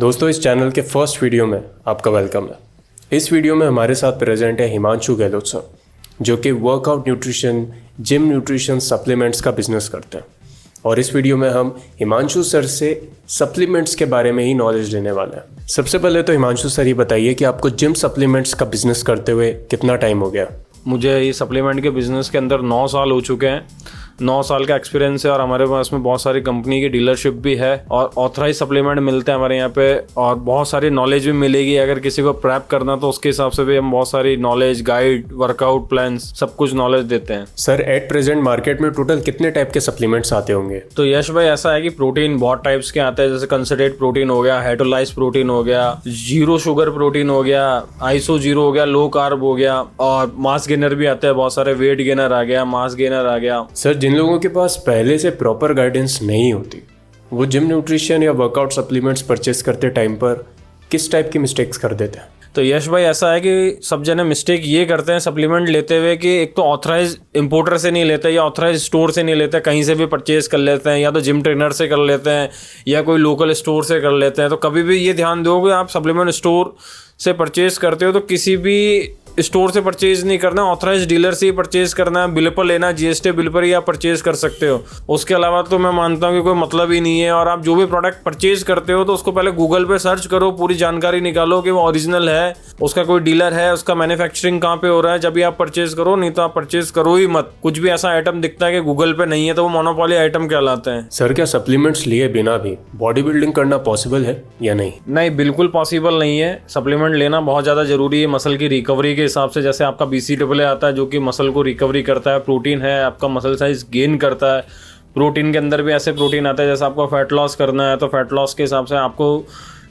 दोस्तों, इस चैनल के फर्स्ट वीडियो में आपका वेलकम है। इस वीडियो में हमारे साथ प्रेजेंट है हिमांशु गहलोत सर, जो कि workout nutrition, gym nutrition, supplements का बिजनेस करते हैं। और इस वीडियो में हम हिमांशु सर से सप्लीमेंट्स के बारे में ही नॉलेज लेने वाले हैं। सबसे पहले तो हिमांशु सर ये बताइए कि आपको जिम सप्लीमेंट्स का बिजनेस करते हुए कितना टाइम हो गया? मुझे ये सप्लीमेंट के बिज़नेस के अंदर 9 साल हो चुके हैं। 9 साल का एक्सपीरियंस है और हमारे पास में बहुत सारी कंपनी की डीलरशिप भी है और ऑथराइज सप्लीमेंट मिलते हैं हमारे यहाँ पे, और बहुत सारी नॉलेज भी मिलेगी। अगर किसी को प्रेप करना तो उसके हिसाब से भी हम बहुत सारी नॉलेज, गाइड, वर्कआउट प्लान्स, सब कुछ नॉलेज देते हैं। सर, एट प्रेजेंट मार्केट में टोटल कितने टाइप के सप्लीमेंट्स आते होंगे? तो यश भाई, ऐसा है कि प्रोटीन बहुत टाइप्स के आते हैं, जैसे कंसंट्रेट प्रोटीन हो गया, हाइड्रोलाइज्ड प्रोटीन हो गया, जीरो शुगर प्रोटीन हो गया, आइसो जीरो हो गया, लो कार्ब हो गया, और मास गेनर भी आते हैं बहुत सारे। वेट गेनर आ गया, मास गेनर आ गया। सर, जिन लोगों के पास पहले से प्रॉपर गाइडेंस नहीं होती, वो जिम न्यूट्रिशन या वर्कआउट सप्लीमेंट्स परचेस करते टाइम पर किस टाइप की मिस्टेक्स कर देते हैं? तो यश भाई, ऐसा है कि सब जने मिस्टेक ये करते हैं सप्लीमेंट लेते हुए कि एक तो ऑथराइज इंपोर्टर से नहीं लेते या ऑथराइज स्टोर से नहीं लेते, कहीं से भी परचेज कर लेते हैं, या तो जिम ट्रेनर से कर लेते हैं या कोई लोकल स्टोर से कर लेते हैं। तो कभी भी ये ध्यान दो कि आप सप्लीमेंट स्टोर से परचेज करते हो तो किसी भी स्टोर से परचेज नहीं करना, ऑथराइज डीलर से ही परचेज करना है। बिल पर लेना, जीएसटी बिल पर ही आप परचेज कर सकते हो। उसके अलावा तो मैं मानता हूँ कि कोई मतलब ही नहीं है। और आप जो भी प्रोडक्ट परचेज करते हो तो उसको पहले गूगल पे सर्च करो, पूरी जानकारी निकालो कि वो ओरिजिनल है, उसका कोई डीलर है, उसका मैन्युफैक्चरिंग कहाँ पे हो रहा है, जब भी आप परचेज करो। नहीं तो आप परचेज करो ही मत। कुछ भी ऐसा आइटम दिखता है कि गूगल पे नहीं है तो वो मोनोपोली आइटम कहलाते हैं। सर, क्या सप्लीमेंट्स लिए बिना भी बॉडी बिल्डिंग करना पॉसिबल है या नहीं? नहीं, बिल्कुल पॉसिबल नहीं है। सप्लीमेंट लेना बहुत ज़्यादा जरूरी है मसल की रिकवरी के हिसाब से। जैसे आपका BCAA आता है जो कि मसल को रिकवरी करता है। प्रोटीन है, आपका मसल साइज गेन करता है। प्रोटीन के अंदर भी ऐसे प्रोटीन आता है, जैसे आपको फैट लॉस करना है तो फैट लॉस के हिसाब से आपको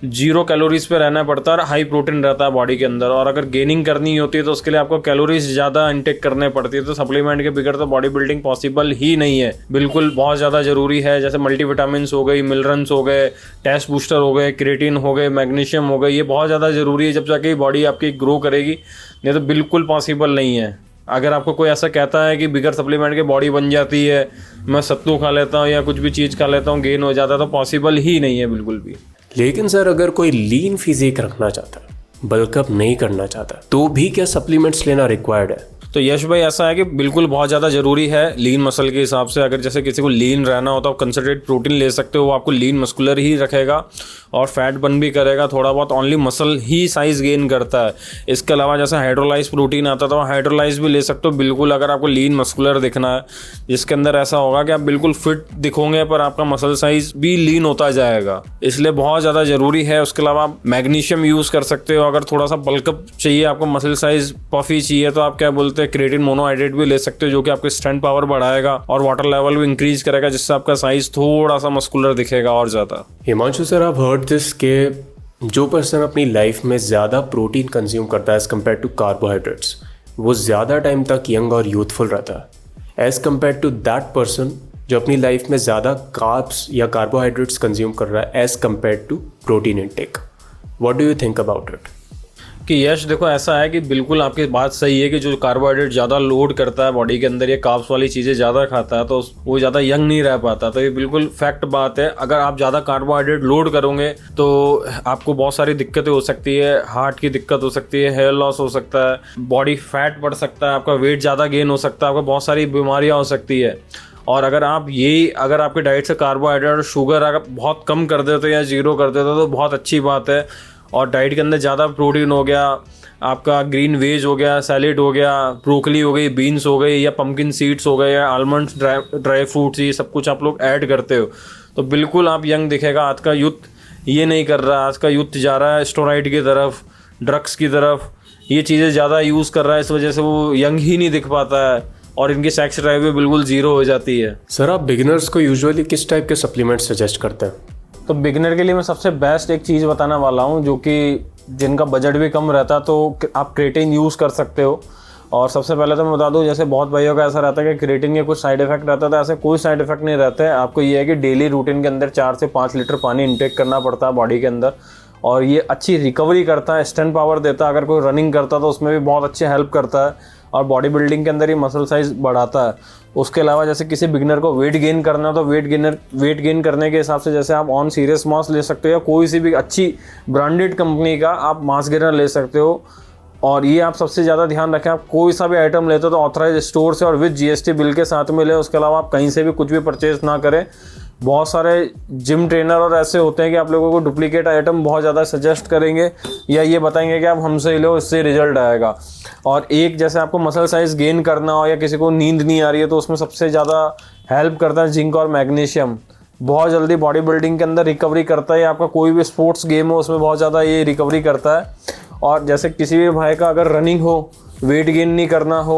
0 कैलोरीज पे रहना पड़ता है और हाई प्रोटीन रहता है बॉडी के अंदर। और अगर गेनिंग करनी होती है तो उसके लिए आपको कैलोरीज ज़्यादा इंटेक करने पड़ती है। तो सप्लीमेंट के बगैर तो बॉडी बिल्डिंग पॉसिबल ही नहीं है। बिल्कुल बहुत ज़्यादा ज़रूरी है। जैसे मल्टीविटामिन्स हो गई, मिनरल्स हो गए, टेस्ट बूस्टर हो गए, क्रिएटिन हो गए, मैग्नीशियम हो गए, ये बहुत ज़्यादा ज़रूरी है जब जाके बॉडी आपकी ग्रो करेगी। नहीं तो बिल्कुल पॉसिबल नहीं है। अगर आपको कोई ऐसा कहता है कि बिगर सप्लीमेंट के बॉडी बन जाती है, मैं सत्तू खा लेता हूँ या कुछ भी चीज़ खा लेता हूँ गेन हो जाता है, तो पॉसिबल ही नहीं है बिल्कुल भी। लेकिन सर, अगर कोई लीन फिजिक रखना चाहता है, बल्कअप नहीं करना चाहता, तो भी क्या सप्लीमेंट्स लेना रिक्वायर्ड है? तो यश भाई, ऐसा है कि बिल्कुल बहुत ज़्यादा ज़रूरी है लीन मसल के हिसाब से। अगर जैसे किसी को लीन रहना होता है, कंसंट्रेट प्रोटीन ले सकते हो, वो आपको लीन मस्कुलर ही रखेगा और फैट बर्न भी करेगा थोड़ा बहुत। ओनली मसल ही साइज गेन करता है। इसके अलावा जैसे हाइड्रोलाइज प्रोटीन आता था, हाइड्रोलाइज भी ले सकते हो बिल्कुल, अगर आपको लीन मस्कुलर दिखना है, जिसके अंदर ऐसा होगा कि आप बिल्कुल फिट दिखोगे पर आपका मसल साइज भी लीन होता जाएगा। इसलिए बहुत ज़्यादा ज़रूरी है। उसके अलावा आप मैग्नीशियम यूज़ कर सकते हो। अगर थोड़ा सा बल्कअप चाहिए, आपको मसल साइज पफी चाहिए, तो आप क्या बोलते हैं, क्रिएटिन मोनोहाइड्रेट भी ले सकते हो, जो कि आपके स्ट्रेंथ पावर बढ़ाएगा और वाटर लेवल भी इंक्रीज करेगा, जिससे आपका साइज थोड़ा सा मस्कुलर दिखेगा और ज़्यादा। हिमांशु सर, आप हर्ड दिस के जो पर्सन अपनी लाइफ में ज़्यादा प्रोटीन कंज्यूम करता है एज़ कम्पेयर टू कार्बोहाइड्रेट्स, वो ज़्यादा टाइम तक यंग और यूथफुल रहता है as compare to that person जो अपनी लाइफ में ज़्यादा कार्ब्स या कार्बोहाइड्रेट्स कंज्यूम कर रहा है as compare to protein intake. What do you think about it? कि यश देखो, ऐसा है कि बिल्कुल आपकी बात सही है कि जो कार्बोहाइड्रेट ज़्यादा लोड करता है बॉडी के अंदर, ये कार्ब्स वाली चीज़ें ज़्यादा खाता है तो वो ज़्यादा यंग नहीं रह पाता। तो ये बिल्कुल फैक्ट बात है। अगर आप ज़्यादा कार्बोहाइड्रेट लोड करोगे तो आपको बहुत सारी दिक्कतें हो सकती है। हार्ट की दिक्कत हो सकती है, हेयर लॉस हो सकता है, बॉडी फैट बढ़ सकता है, आपका वेट ज़्यादा गेन हो सकता है, आपको बहुत सारी बीमारियाँ हो सकती है। और अगर आपकी डाइट से कार्बोहाइड्रेट और शुगर अगर बहुत कम कर देते हो या जीरो कर देते हो तो बहुत अच्छी बात है। और डाइट के अंदर ज़्यादा प्रोटीन हो गया, आपका ग्रीन वेज हो गया, सैलेड हो गया, ब्रोकली हो गई, बीन्स हो गई, या पम्पकिन सीड्स हो गए, या आलमंड्स, ड्राई फ्रूट्स, ये सब कुछ आप लोग ऐड करते हो तो बिल्कुल आप यंग दिखेगा। आज का यूथ ये नहीं कर रहा। आज का यूथ जा रहा है स्टेरॉइड की तरफ, ड्रग्स की तरफ, ये चीज़ें ज़्यादा यूज़ कर रहा है। इस वजह से वो यंग ही नहीं दिख पाता है और इनकी सेक्स ड्राइव भी बिल्कुल ज़ीरो हो जाती है। सर, आप बिगिनर्स को यूजुअली किस टाइप के सप्लीमेंट सजेस्ट करते हैं? तो बिगिनर के लिए मैं सबसे बेस्ट एक चीज़ बताने वाला हूँ, जो कि जिनका बजट भी कम रहता है तो आप क्रिएटिन यूज़ कर सकते हो। और सबसे पहले तो मैं बता दूं, जैसे बहुत भाइयों का ऐसा रहता है कि क्रिएटिन के कुछ साइड इफेक्ट रहता है, ऐसे कोई साइड इफेक्ट नहीं रहता है। आपको ये है कि डेली रूटीन के अंदर 4 से 5 लीटर पानी इंटेक करना पड़ता है बॉडी के अंदर, और ये अच्छी रिकवरी करता है, स्ट्रेंथ पावर देता है। अगर कोई रनिंग करता है तो उसमें भी बहुत अच्छे हेल्प करता है। और बॉडी बिल्डिंग के अंदर ही मसल साइज बढ़ाता है। उसके अलावा जैसे किसी बिगिनर को वेट गेन करना है तो वेट गेन करने के हिसाब से जैसे आप ऑन सीरियस मास ले सकते हो या कोई सी भी अच्छी ब्रांडेड कंपनी का आप मास गेनर ले सकते हो। और ये आप सबसे ज़्यादा ध्यान रखें, आप कोई सा भी आइटम लेते हो तो ऑथराइज स्टोर से और विद जीएसटी बिल के साथ में लें। उसके अलावा आप कहीं से भी कुछ भी परचेज ना करें। बहुत सारे जिम ट्रेनर और ऐसे होते हैं कि आप लोगों को डुप्लीकेट आइटम बहुत ज़्यादा सजेस्ट करेंगे या ये बताएंगे कि आप हमसे ही लो, इससे रिजल्ट आएगा। और एक जैसे आपको मसल साइज गेन करना हो या किसी को नींद नहीं आ रही है तो उसमें सबसे ज़्यादा हेल्प करता है जिंक और मैग्नीशियम। बहुत जल्दी बॉडी बिल्डिंग के अंदर रिकवरी करता है। आपका कोई भी स्पोर्ट्स गेम हो उसमें बहुत ज़्यादा ये रिकवरी करता है। और जैसे किसी भी भाई का अगर रनिंग हो, वेट गेन नहीं करना हो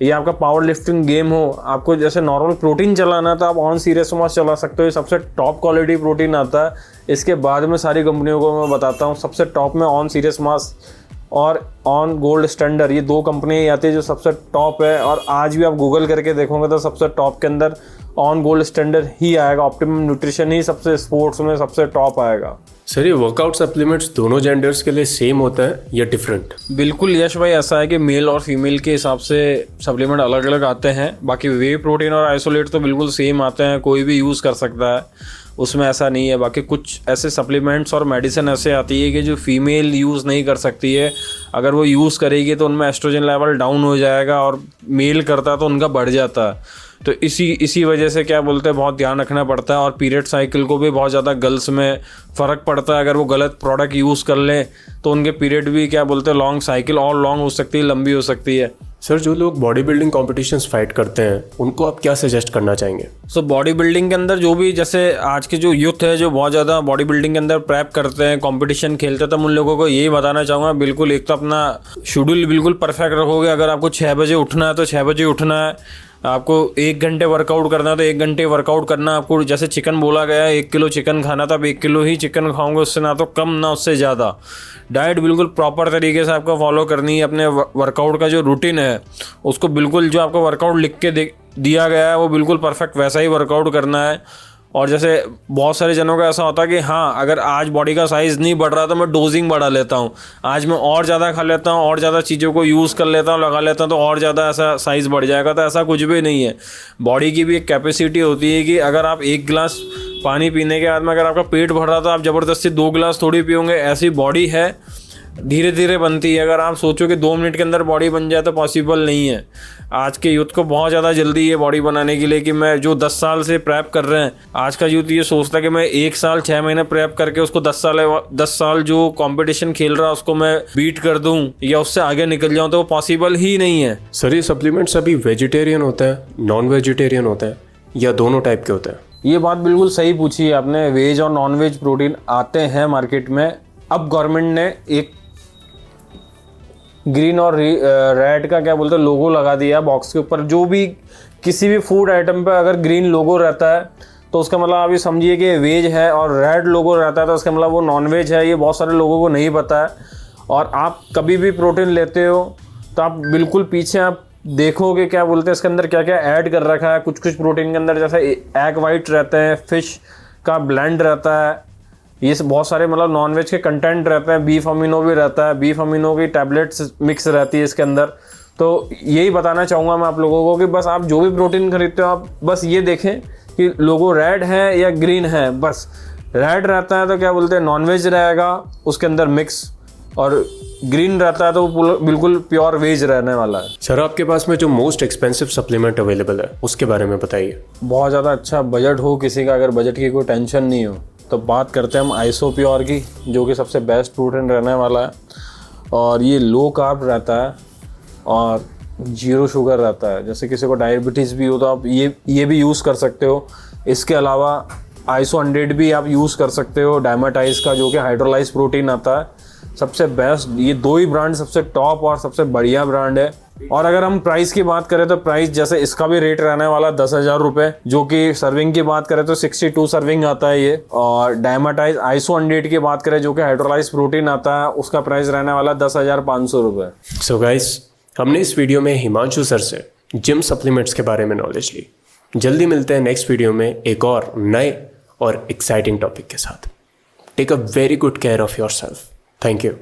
या आपका पावर लिफ्टिंग गेम हो, आपको जैसे नॉर्मल प्रोटीन चलाना है तो आप ऑन सीरियस मास चला सकते हो। ये सबसे टॉप क्वालिटी प्रोटीन आता है। इसके बाद में सारी कंपनियों को मैं बताता हूँ। सबसे टॉप में ऑन सीरियस मास और ऑन गोल्ड स्टैंडर्ड, ये दो कंपनियाँ आती है जो सबसे टॉप है। और आज भी आप गूगल करके देखोगे तो सबसे टॉप के अंदर ऑन गोल्ड स्टैंडर्ड ही आएगा। ऑप्टिमम न्यूट्रिशन ही सबसे स्पोर्ट्स में सबसे टॉप आएगा। सर, ये वर्कआउट सप्लीमेंट्स दोनों जेंडर्स के लिए सेम होता है या डिफरेंट? बिल्कुल यश भाई, ऐसा है कि मेल और फीमेल के हिसाब से सप्लीमेंट अलग अलग आते हैं। बाकी वे प्रोटीन और आइसोलेट तो बिल्कुल सेम आते हैं, कोई भी यूज़ कर सकता है, उसमें ऐसा नहीं है। बाकी कुछ ऐसे सप्लीमेंट्स और मेडिसिन ऐसे आती है कि जो फीमेल यूज़ नहीं कर सकती है। अगर वो यूज़ करेगी तो उनमें एस्ट्रोजन लेवल डाउन हो जाएगा और मेल करता है तो उनका बढ़ जाता है। तो इसी वजह से क्या बोलते हैं, बहुत ध्यान रखना पड़ता है। और पीरियड साइकिल को भी बहुत ज़्यादा गर्ल्स में फ़र्क पड़ता है। अगर वो गलत प्रोडक्ट यूज़ कर लें तो उनके पीरियड भी क्या बोलते हैं लॉन्ग साइकिल और लॉन्ग हो सकती है, लंबी हो सकती है। सर, जो लोग बॉडी बिल्डिंग कॉम्पिटिशन्स फाइट करते हैं उनको आप क्या सजेस्ट करना चाहेंगे? सो बॉडी बिल्डिंग के अंदर जो भी जैसे आज के जो यूथ है जो बहुत ज़्यादा बॉडी बिल्डिंग के अंदर प्रेप करते हैं, कंपटीशन खेलते हैं, तो मैं उन लोगों को यही बताना चाहूँगा, बिल्कुल एक तो अपना शेड्यूल बिल्कुल परफेक्ट रखोगे। अगर आपको 6 बजे उठना है तो 6 बजे उठना है। आपको 1 घंटे वर्कआउट करना है तो 1 घंटे वर्कआउट करना है। आपको जैसे चिकन बोला गया है 1 किलो चिकन खाना, तो आप 1 किलो ही चिकन खाओगे, उससे ना तो कम ना उससे ज़्यादा। डाइट बिल्कुल प्रॉपर तरीके से आपको फॉलो करनी है। अपने वर्कआउट का जो रूटीन है उसको बिल्कुल जो आपको वर्कआउट लिख के दिया गया है वो बिल्कुल परफेक्ट वैसा ही वर्कआउट करना है। और जैसे बहुत सारे जनों का ऐसा होता है कि हाँ, अगर आज बॉडी का साइज़ नहीं बढ़ रहा तो मैं डोजिंग बढ़ा लेता हूँ, आज मैं और ज़्यादा खा लेता हूँ और ज़्यादा चीज़ों को यूज़ कर लेता हूँ, लगा लेता हूँ तो और ज़्यादा ऐसा साइज़ बढ़ जाएगा। तो ऐसा कुछ भी नहीं है। बॉडी की भी एक कैपेसिटी होती है कि अगर आप 1 गिलास पानी पीने के बाद में अगर आपका पेट भर रहा तो आप ज़बरदस्ती 2 गिलास थोड़ी पियोगे। ऐसी बॉडी है, धीरे धीरे बनती है। अगर आप सोचो कि 2 मिनट के अंदर बॉडी बन जाए तो पॉसिबल नहीं है। आज के यूथ को बहुत ज़्यादा जल्दी है बॉडी बनाने के लिए कि मैं जो 10 साल से प्रेप कर रहे हैं, आज का यूथ ये सोचता है कि मैं 1 साल 6 महीने प्रेप करके उसको 10 साल जो कंपटीशन खेल रहा है उसको मैं बीट कर दूं या उससे आगे निकल जाऊं, तो वो पॉसिबल ही नहीं है। सर, ये सप्लीमेंट्स अभी वेजिटेरियन होता है, नॉन वेजिटेरियन होता है या दोनों टाइप के होते हैं? ये बात बिल्कुल सही पूछी है आपने। वेज और नॉन वेज प्रोटीन आते हैं मार्केट में। अब गवर्नमेंट ने एक ग्रीन और रेड का क्या बोलते हैं लोगो लगा दिया बॉक्स के ऊपर। जो भी किसी भी फूड आइटम पे अगर ग्रीन लोगो रहता है तो उसका मतलब आप ये समझिए कि वेज है, और रेड लोगो रहता है तो उसका मतलब वो नॉन वेज है। ये बहुत सारे लोगों को नहीं पता है। और आप कभी भी प्रोटीन लेते हो तो आप बिल्कुल पीछे आप देखोगे क्या बोलते हैं इसके अंदर क्या क्या ऐड कर रखा है। कुछ प्रोटीन के अंदर जैसे एग वाइट रहते हैं, फिश का ब्लेंड रहता है, ये बहुत सारे मतलब नॉनवेज के कंटेंट रहते हैं। बीफ अमीनो भी रहता है, बीफ अमीनो की टैबलेट्स मिक्स रहती है इसके अंदर। तो यही बताना चाहूँगा मैं आप लोगों को कि बस आप जो भी प्रोटीन खरीदते हो आप बस ये देखें कि लोगो रेड है या ग्रीन है। बस रेड रहता है तो क्या बोलते हैं नॉनवेज रहेगा उसके अंदर मिक्स, और ग्रीन रहता है तो वो बिल्कुल प्योर वेज रहने वाला है। सर, आपके पास में जो मोस्ट एक्सपेंसिव सप्लीमेंट अवेलेबल है उसके बारे में बताइए। बहुत ज़्यादा अच्छा बजट हो किसी का, अगर बजट की कोई टेंशन नहीं हो तो बात करते हैं हम आइसो प्योर की, जो कि सबसे बेस्ट प्रोटीन रहने वाला है। और ये लो कार्ब रहता है और 0 शुगर रहता है। जैसे किसी को डायबिटीज़ भी हो तो आप ये भी यूज़ कर सकते हो। इसके अलावा आइसो 100 भी आप यूज़ कर सकते हो, डायमाटाइज का, जो कि हाइड्रोलाइज प्रोटीन आता है। सबसे बेस्ट ये 2 ही ब्रांड सबसे टॉप और सबसे बढ़िया ब्रांड है। और अगर हम प्राइस की बात करें तो प्राइस जैसे इसका भी रेट रहने वाला 10,000 रुपये, जो कि सर्विंग की बात करें तो 62 सर्विंग आता है ये। और डायमाटाइज आइसो 100 की बात करें जो कि हाइड्रोलाइज प्रोटीन आता है, उसका प्राइस रहने वाला 10,500 रुपये। सो गाइस, हमने इस वीडियो में हिमांशु सर से जिम सप्लीमेंट्स के बारे में नॉलेज ली। जल्दी मिलते हैं नेक्स्ट वीडियो में एक और नए और एक्साइटिंग टॉपिक के साथ। Take a very good care of your self. Thank you.